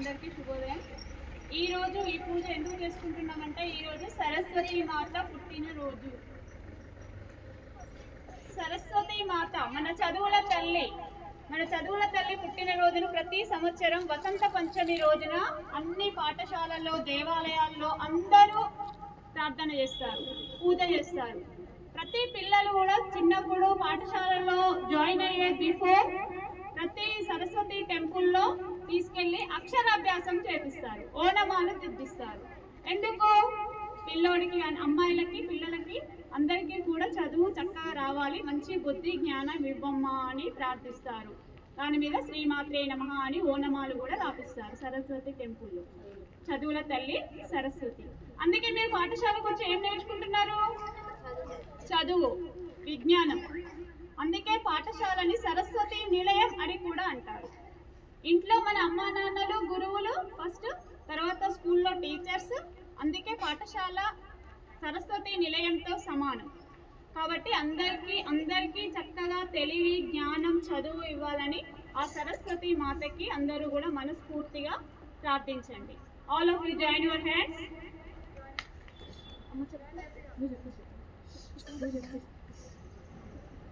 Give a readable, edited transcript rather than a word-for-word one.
అందరికీ శుభోదయం. ఈరోజు ఈ పూజ ఎందుకు చేసుకుంటున్నామంటే ఈరోజు సరస్వతి మాత పుట్టినరోజు. సరస్వతి మాత మన చదువుల తల్లి పుట్టినరోజును ప్రతి సంవత్సరం వసంత పంచమి రోజున అన్ని పాఠశాలల్లో దేవాలయాల్లో అందరూ ప్రార్థన చేస్తారు, పూజ చేస్తారు. ప్రతి పిల్లలు కూడా చిన్నప్పుడు పాఠశాలలో జాయిన్ అయ్యే బిఫోర్ ప్రతి సరస్వతి టెంపుల్లో తీసుకెళ్ళి అక్షరాభ్యాసం చేపిస్తారు, ఓనమాలు దిద్దిస్తారు. ఎందుకు? పిల్లోడికి, అమ్మాయిలకి, పిల్లలకి అందరికీ కూడా చదువు చక్కగా రావాలి, మంచి బుద్ధి జ్ఞానం ఇవ్వమ్మా అని ప్రార్థిస్తారు. దాని మీద శ్రీమాత్రే నమః అని ఓనమాలు కూడా రాపిస్తారు సరస్వతి టెంపుల్లో. చదువుల తల్లి సరస్వతి. అందుకే మీరు పాఠశాలకు వచ్చి ఏం నేర్చుకుంటున్నారు? చదువు, విజ్ఞానం. అందుకే పాఠశాలని సరస్వతి నిలయం అని కూడా అంటారు. ఇంట్లో మన అమ్మా నాన్నలు, గురువులు ఫస్ట్, తర్వాత స్కూల్లో టీచర్స్. అందుకే పాఠశాల సరస్వతి నిలయంతో సమానం. కాబట్టి అందరికీ చక్కగా తెలివి, జ్ఞానం, చదువు ఇవ్వాలని ఆ సరస్వతి మాతకి అందరూ కూడా మనస్ఫూర్తిగా ప్రార్థించండి. All of you join your hands.